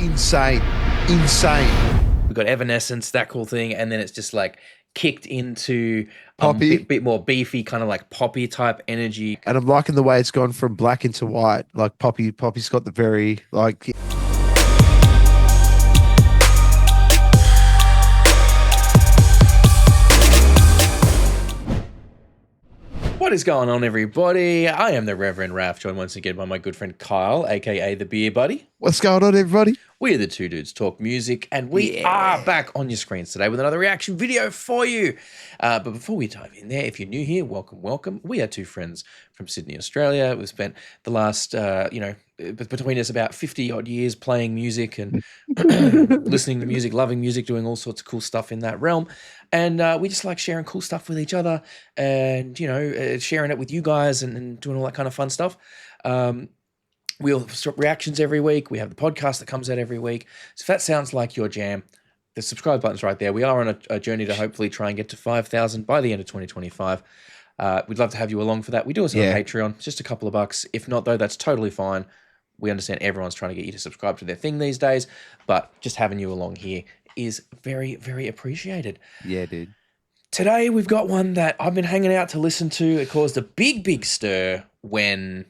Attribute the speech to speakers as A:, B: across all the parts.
A: insane.
B: We got Evanescence, that cool thing, and then it's just like kicked into
A: Poppy.
B: bit more beefy, kind of like poppy type energy.
A: And I'm liking the way it's gone from black into white. Like Poppy's got the very like.
B: What is going on, everybody? I am the Reverend Raff, joined once again by my good friend Kyle, aka the Beer Buddy.
A: What's going on, everybody?
B: We are the Two Dudes Talk Music, and we are back on your screens today with another reaction video for you. But before we dive in there, if you're new here, welcome. We are two friends from Sydney, Australia. We've spent the last, between us about 50 odd years playing music and listening to music, loving music, doing all sorts of cool stuff in that realm. And we just like sharing cool stuff with each other and, sharing it with you guys and doing all that kind of fun stuff. We'll have reactions every week. We have the podcast that comes out every week. So if that sounds like your jam, the subscribe button's right there. We are on a journey to hopefully try and get to 5,000 by the end of 2025. We'd love to have you along for that. We do us on Patreon. It's just a couple of bucks. If not, though, that's totally fine. We understand everyone's trying to get you to subscribe to their thing these days, but just having you along here is very, very appreciated.
A: Yeah, dude.
B: Today, we've got one that I've been hanging out to listen to. It caused a big stir when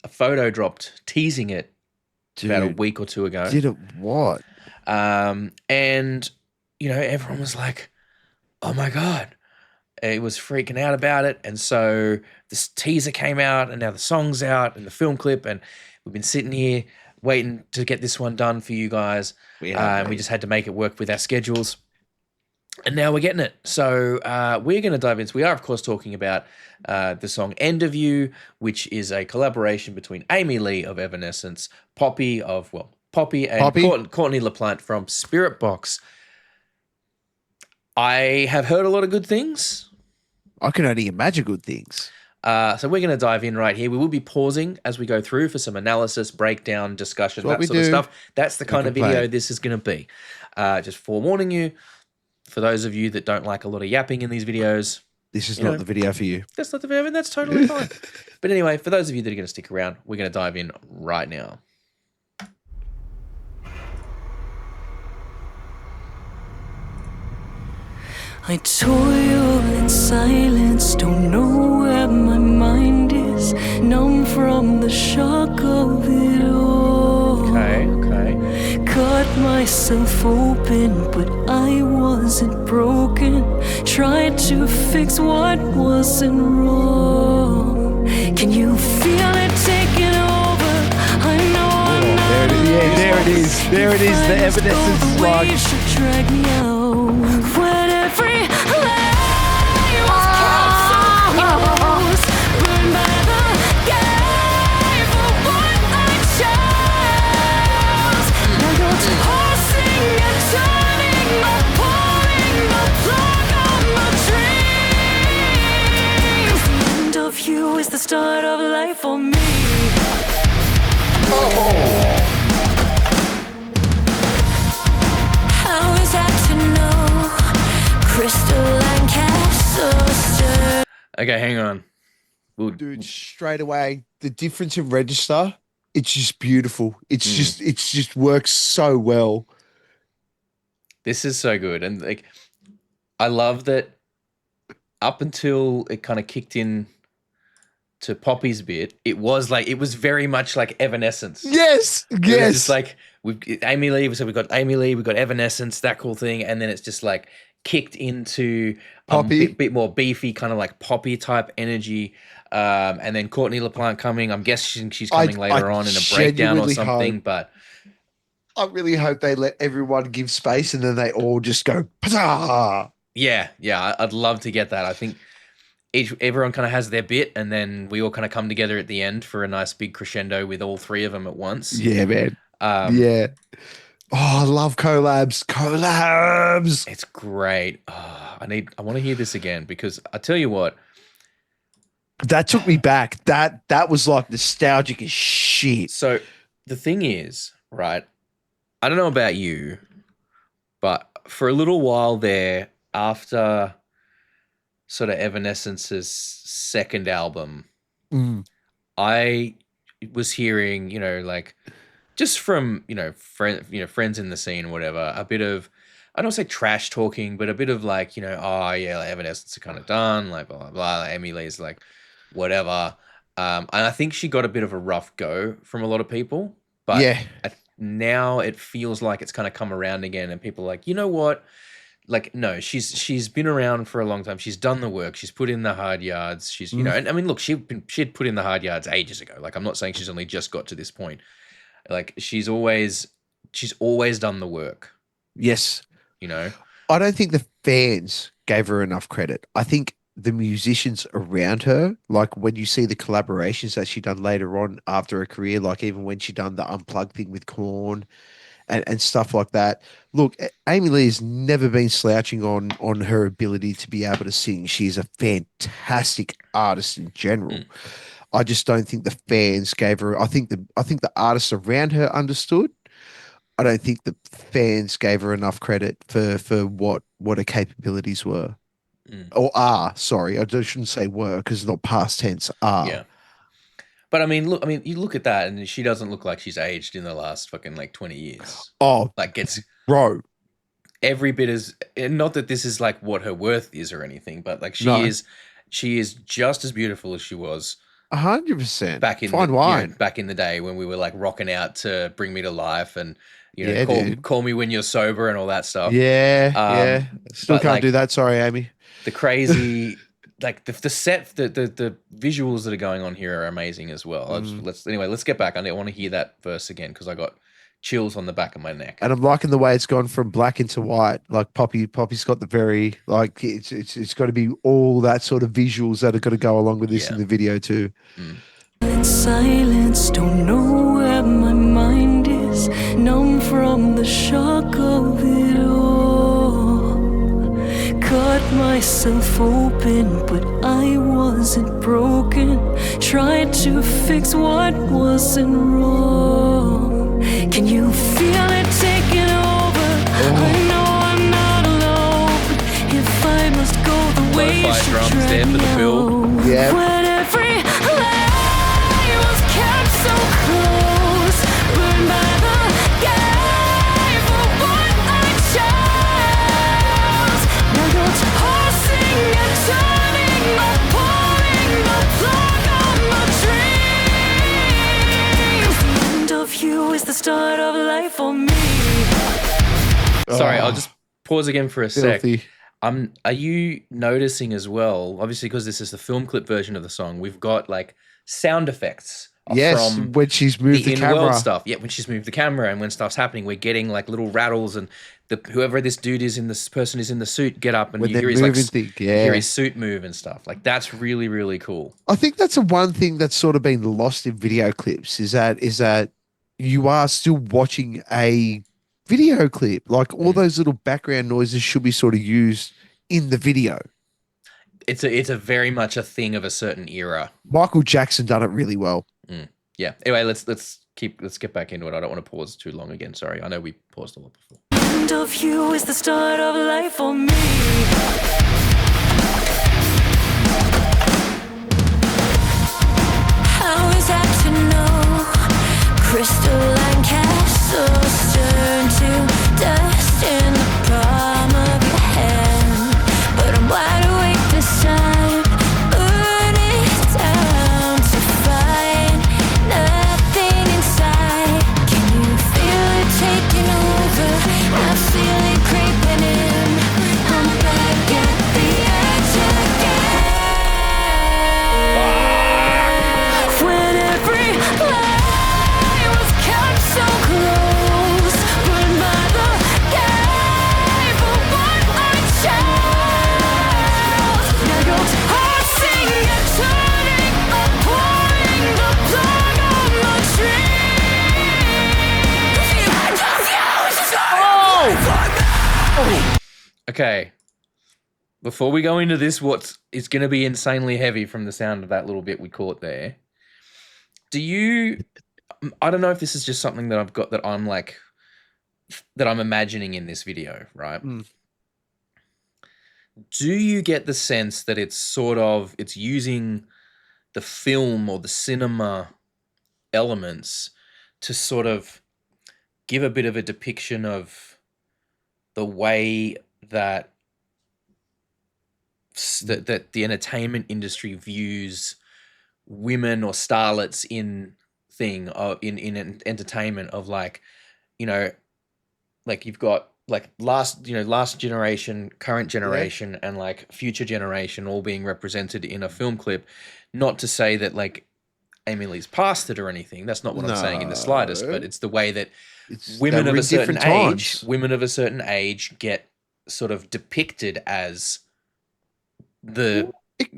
B: a photo dropped teasing it about a week or two ago.
A: Did it what?
B: And, everyone was like, oh my God. It was freaking out about it. And so this teaser came out and now the song's out and the film clip. And we've been sitting here waiting to get this one done for you guys. We just had to make it work with our schedules. And now we're getting it. So we're going to dive into. We are, of course, talking about the song End of You, which is a collaboration between Amy Lee of Evanescence, Poppy and Courtney LaPlante from Spiritbox. I have heard a lot of good things.
A: I can only imagine good things.
B: So we're going to dive in right here. We will be pausing as we go through for some analysis, breakdown, discussion, that sort of stuff. That's the kind of video this is going to be. Just forewarning you, for those of you that don't like a lot of yapping in these videos,
A: this is not the video for you.
B: That's not the video, and that's totally fine. But anyway, for those of you that are going to stick around, we're going to dive in right now.
C: I toil in silence, don't know where my mind is, numb from the shock of it all.
B: Okay.
C: Cut myself open, but I wasn't broken. Tried to fix what wasn't wrong. Can you feel it taking over? I know I'm not alone.
A: There it is. There it is. The Evanescence is like.
C: You should drag me out. When every lie was kept so close, burned by the gate for what I chose. Now you're tossing and turning, no pulling the plug on my dreams. The end of you is the start of life for me. How is that to know? Crystal and Castle.
B: Okay, hang on.
A: Dude, straight away, the difference in register, it's just beautiful. It's just works so well.
B: This is so good. And like, I love that up until it kind of kicked in to Poppy's bit, it was very much like Evanescence.
A: Yes.
B: It was just like we've got Amy Lee, we've got Evanescence, that cool thing, and then it's just like kicked into
A: Poppy,
B: bit more beefy, kind of like poppy type energy. And then Courtney LaPlante coming. I'm guessing she's coming later on in a breakdown or something. But
A: I really hope they let everyone give space and then they all just go. Pah!
B: Yeah. I'd love to get that. I think everyone kind of has their bit, and then we all kind of come together at the end for a nice big crescendo with all three of them at once.
A: Yeah, man. Yeah. Oh, I love collabs.
B: It's great. Oh, I want to hear this again because I tell you what.
A: That took me back. That was like nostalgic as shit.
B: So the thing is, right, I don't know about you, but for a little while there, after sort of Evanescence's second album, I was hearing, like just from friends in the scene, or whatever. A bit of, I don't say trash talking, but a bit of like, oh yeah, like Evanescence are kind of done, like blah blah blah. Like Amy Lee's like whatever. And I think she got a bit of a rough go from a lot of people, but
A: Yeah.
B: now it feels like it's kind of come around again, and people are like, you know what? Like, no, she's been around for a long time. She's done the work. She's put in the hard yards. She's, and I mean, look, she'd put in the hard yards ages ago. Like, I'm not saying she's only just got to this point. Like, she's always done the work.
A: Yes.
B: I
A: don't think the fans gave her enough credit. I think the musicians around her, like when you see the collaborations that she done later on after her career, like even when she done the Unplugged thing with Korn and stuff like that. Look, Amy Lee has never been slouching on her ability to be able to sing. She's a fantastic artist in general. I just don't think the fans gave her. I think the artists around her understood. I don't think the fans gave her enough credit for what her capabilities were or are. Sorry, I shouldn't say were because it's not past tense. Are.
B: Yeah. But I mean, you look at that, and she doesn't look like she's aged in the last fucking like 20 years.
A: Oh,
B: Like, it's
A: bro.
B: every bit as, and not that this is like what her worth is or anything, but like
A: No.
B: she is just as beautiful as she was
A: 100%.
B: back in
A: Fine wine.
B: back in the day when we were like rocking out to Bring Me to Life and
A: Yeah, dude.
B: call me when you're sober and all that stuff.
A: Yeah. Still
B: but,
A: can't
B: like,
A: do that. Sorry, Amy.
B: The crazy like the set, the visuals that are going on here are amazing as well. Let's get back. I want to hear that verse again because I got chills on the back of my neck.
A: And I'm liking the way it's gone from black into white. Like Poppy's got the very like it's got to be all that sort of visuals that are going to go along with this in the video too.
C: In silence, don't know where my mind is, numb from the shock of it all. Cut myself open, but I wasn't broken. Tried to fix what wasn't wrong. Can you feel it taking over? I know I'm not alone. If I must go the way
B: Lo-fi
C: she
B: drums there
C: dragged
B: for the
C: me
B: build.
C: out.
A: Yeah.
C: When every lie was kept so close, burned by the gate for what I chose. Now you're tossing and turning, no pulling the plug on my dreams. The end of you is the start of life for me.
B: Sorry, I'll just pause again for a sec.
A: Filthy.
B: Are you noticing as well, obviously because this is the film clip version of the song, we've got like sound effects
A: Yes,
B: from
A: when she's moved the
B: in-world
A: camera.
B: stuff. Yeah, when she's moved the camera and when stuff's happening, we're getting like little rattles and whoever this dude is this person is in the suit get up and
A: When
B: you
A: they're
B: hear his like
A: moving things,
B: you hear his suit move and stuff. Like that's really, really cool.
A: I think that's the one thing that's sort of been lost in video clips is that you are still watching a video clip. Like all those little background noises should be sort of used in the video.
B: It's a very much a thing of a certain era.
A: Michael Jackson done it really well.
B: Yeah. Anyway, let's get back into it. I don't want to pause too long again. Sorry. I know we paused a lot before.
C: End of you is the start of life for me. How is that to know? Crystalline castles turn to dust in the palm of your hand. But I'm wide awake this time, burning down to find nothing inside. Can you feel it taking over? I feel it creeping in. I'm back at the edge again. When every lie was kept so close, burned by the gate for what I chose. Now you're tossing and turning, pouring the plug on the dreams. The end of you is the start of life for me.
B: Okay. Before we go into this, it's going to be insanely heavy from the sound of that little bit we caught there. I don't know if this is just something that I've got that I'm imagining in this video, right? Do you get the sense that it's using the film or the cinema elements to sort of give a bit of a depiction of the way that that the entertainment industry views women or starlets in entertainment, of like, you know, like you've got like last generation, current
A: Yeah.
B: generation, and like future generation all being represented in a film clip. Not to say that like Amy Lee's past it or anything. That's not what I'm saying in the slightest, but
A: No.
B: it's the way that
A: They
B: women
A: were
B: of a
A: in
B: certain
A: different
B: age,
A: times.
B: get sort of depicted as the,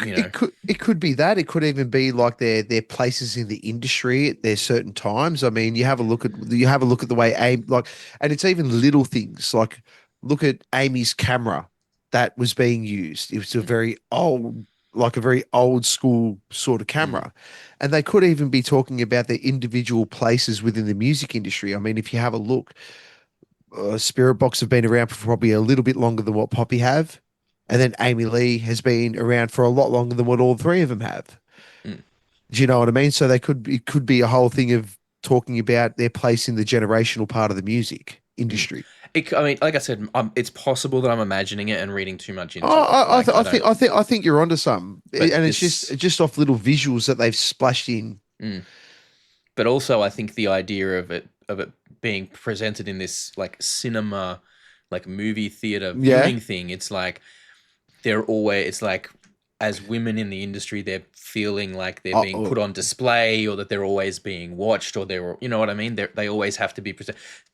B: you know,
A: It could be that. It could even be like their places in the industry at their certain times. I mean, you have a look at the way Amy, like, and it's even little things like look at Amy's camera that was being used. It was a
B: mm,
A: very old, like a very old school sort of
B: mm,
A: camera, and they could even be talking about the individual places within the music industry. I mean, if you have a look, Spiritbox have been around for probably a little bit longer than what Poppy have. And then Amy Lee has been around for a lot longer than what all three of them have.
B: mm.
A: Do you know what I mean? So it could be a whole thing of talking about their place in the generational part of the music
B: Mm.
A: industry.
B: I mean, like I said, it's possible that I'm imagining it and reading too much into
A: Oh,
B: it. Like I don't,
A: I think you're onto something,
B: but
A: and it's
B: this,
A: just off little visuals that they've splashed in.
B: mm. But also I think the idea of it being presented in this like cinema, like movie theater
A: Yeah.
B: viewing thing, it's like it's like as women in the industry, they're feeling like they're being
A: Oh,
B: put on display, or that they're always being watched, or you know what I mean? They always have to be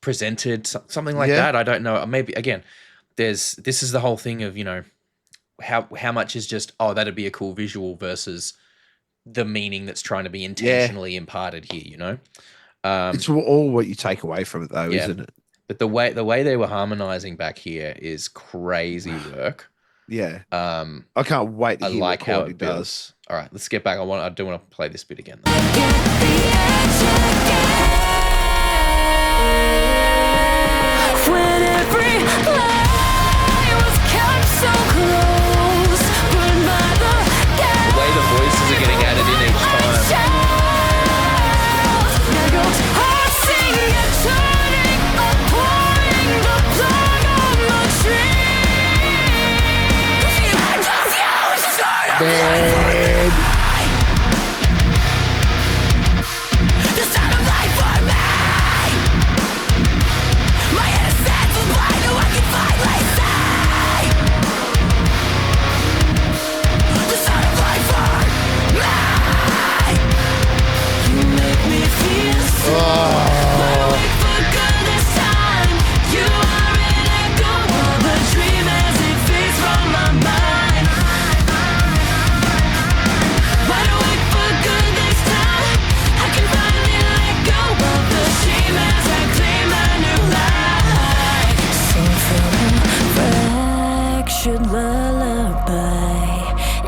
B: presented, something like
A: yeah.
B: that. I don't know. Maybe again, this is the whole thing of, you know, how much is just, oh, that'd be a cool visual versus the meaning that's trying to be
A: Yeah.
B: intentionally imparted here, you know?
A: It's all what you take away from it, though,
B: Yeah.
A: isn't it?
B: But the way they were harmonizing back here is crazy work.
A: Yeah.
B: Um,
A: I can't wait to
B: I
A: hear what
B: like how
A: Courtney
B: it
A: does.
B: builds. All right, let's get back. I do want to play this bit again, though.
C: When every lie was kept so close, but by the
B: The way the voices are getting added in each time.
C: now goes heart singing, turning, pouring the plug on the tree. I just use sort of
A: Man.
C: the sound of life for me. My innocence was blind, no one can finally see. The sound of life for me. You make me feel so. Wide awake for good this time. You are an echo of a dream as it fades from my mind. Wide awake for good this time. I can finally let go of the shame as I claim a new life. Sing from a fractured lullaby,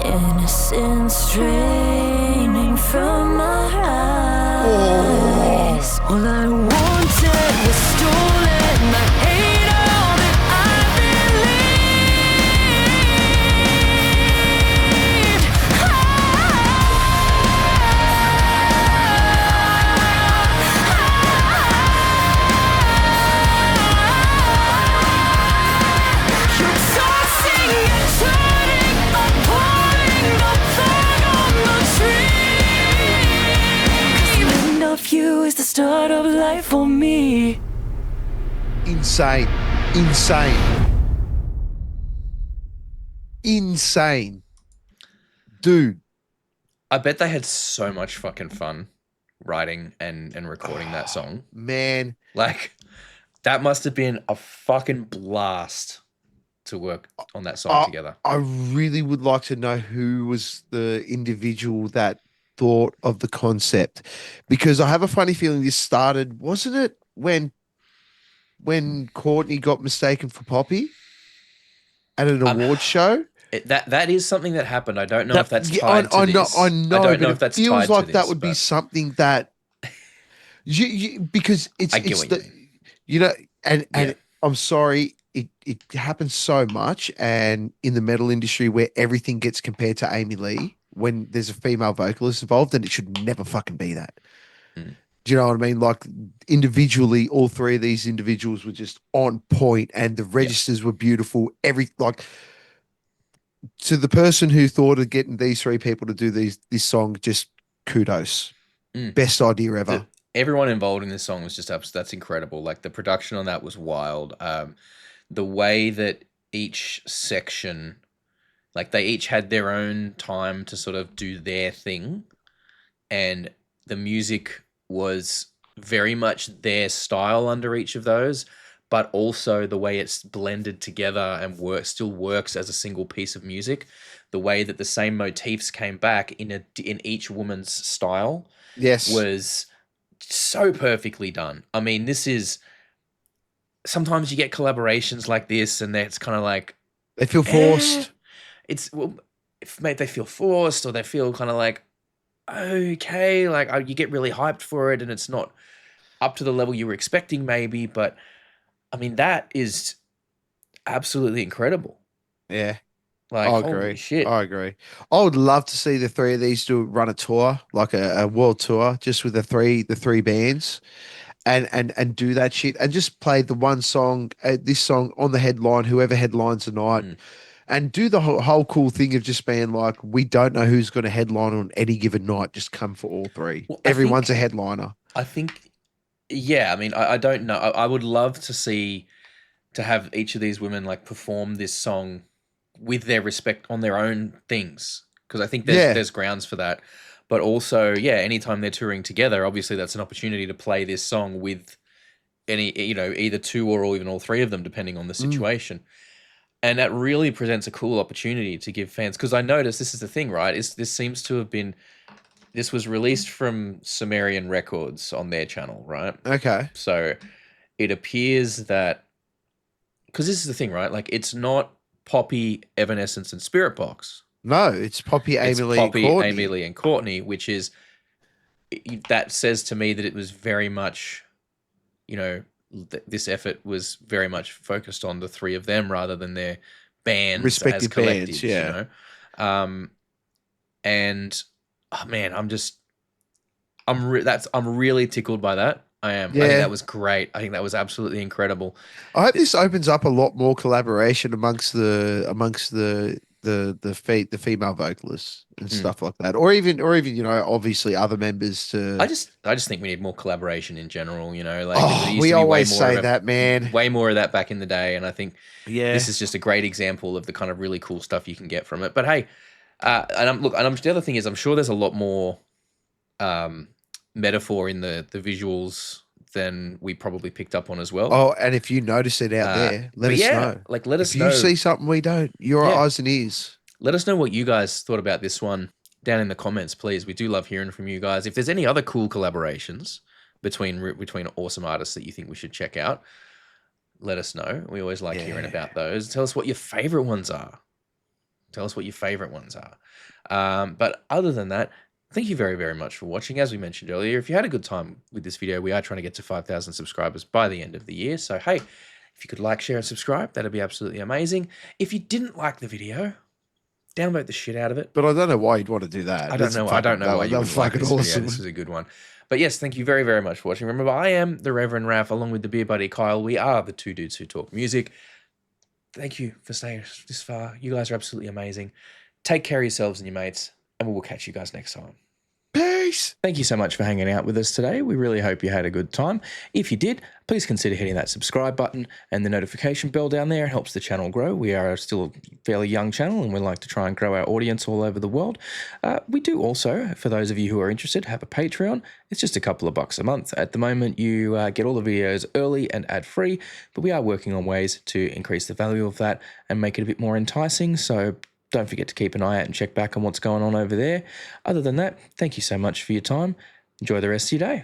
C: innocence draining from my eyes. All I wanted was stolen. I hate all that I believed. You're tossing and turning, pouring the plug on the tree. The end of you is the start of life for me.
A: Insane. Insane. Insane. Dude.
B: I bet they had so much fucking fun writing and recording that song.
A: Man.
B: Like, that must have been a fucking blast to work on that song together.
A: I really would like to know who was the individual that thought of the concept, because I have a funny feeling this started, wasn't it, when Courtney got mistaken for Poppy at an award show?
B: That is something that happened. I don't know if that's
A: Yeah,
B: tied to
A: I
B: this.
A: know, I know,
B: I don't know
A: but
B: if that's
A: it feels
B: tied
A: like
B: to
A: that
B: this,
A: would be
B: but
A: something that because
B: I get
A: it's
B: what you
A: the
B: mean.
A: you know, and
B: Yeah.
A: I'm sorry, it happens so much, and in the metal industry where everything gets compared to Amy Lee when there's a female vocalist involved, and it should never fucking be that.
B: Mm.
A: Do you know what I mean? Like individually, all three of these individuals were just on point, and the
B: Yeah.
A: registers were beautiful. Every like to the person who thought of getting these three people to do this song, just kudos.
B: Mm.
A: Best idea ever.
B: Everyone involved in this song was just that's incredible. Like the production on that was wild. The way that each section, like they each had their own time to sort of do their thing, and the music was very much their style under each of those, but also the way it's blended together and still works as a single piece of music. The way that the same motifs came back in each woman's style
A: Yes.
B: was so perfectly done. I mean, this is sometimes you get collaborations like this, and it's kind of like
A: They feel forced.
B: It's if maybe they feel forced or they feel kind of like okay, like you get really hyped for it, and it's not up to the level you were expecting, maybe. But I mean, that is absolutely incredible.
A: Yeah.
B: Like,
A: I
B: holy
A: agree.
B: shit.
A: I agree. I would love to see the three of these run a tour, like a world tour, just with the three bands, and do that shit, and just play the one song, this song on the headline, whoever headlines the night, and do the whole cool thing of just being like, we don't know who's going to headline on any given night. Just come for all three.
B: Well,
A: Everyone's a headliner.
B: I think, yeah. I mean, I don't know. I would love to have each of these women like perform this song with their respect on their own things, because I think there's grounds for that. But also, yeah, anytime they're touring together, obviously that's an opportunity to play this song with either two or even all three of them, depending on the situation. And that really presents a cool opportunity to give fans, because I noticed this is the thing, right? This was released from Sumerian Records on their channel, right?
A: Okay.
B: So it appears that, because this is the thing, right? Like it's not Poppy, Evanescence, and Spiritbox.
A: No, it's Poppy, Amy Lee,
B: and Courtney, which is, that says to me that it was very much, this effort was very much focused on the three of them rather than their bands
A: respective
B: as collectives,
A: bands, yeah.
B: And oh man, I'm really tickled by that. I am.
A: Yeah.
B: I think that was great. I think that was absolutely incredible.
A: I hope this opens up a lot more collaboration amongst the female vocalists and stuff like that, or even obviously other members to.
B: I just think we need more collaboration in general.
A: We always say that, man.
B: Way more of that back in the day, and I think this is just a great example of the kind of really cool stuff you can get from it. But hey, the other thing is, I'm sure there's a lot more metaphor in the visuals than we probably picked up on as well.
A: Oh, and if you notice it out there, let us know.
B: Like, let us
A: if
B: know.
A: you see something we don't, your eyes and ears.
B: Let us know what you guys thought about this one down in the comments, please. We do love hearing from you guys. If there's any other cool collaborations between awesome artists that you think we should check out, let us know. We always like hearing about those. Tell us what your favorite ones are. But other than that, thank you very, very much for watching. As we mentioned earlier, if you had a good time with this video, we are trying to get to 5,000 subscribers by the end of the year. So, hey, if you could like, share, and subscribe, that'd be absolutely amazing. If you didn't like the video, downvote the shit out of it.
A: But I don't know why you'd want to do that.
B: I don't know why you would like this video. This was a good one. But yes, thank you very, very much for watching. Remember, I am the Reverend Raff, along with the beer buddy Kyle. We are the two dudes who talk music. Thank you for staying this far. You guys are absolutely amazing. Take care of yourselves and your mates, and we will catch you guys next time.
A: Peace.
B: Thank you so much for hanging out with us today. We really hope you had a good time. If you did, please consider hitting that subscribe button and the notification bell down there. It helps the channel grow. We are still a fairly young channel, and we like to try and grow our audience all over the world. We do also, for those of you who are interested, have a Patreon. It's just a couple of bucks a month. At the moment, you get all the videos early and ad-free, but we are working on ways to increase the value of that and make it a bit more enticing. So don't forget to keep an eye out and check back on what's going on over there. Other than that, thank you so much for your time. Enjoy the rest of your day.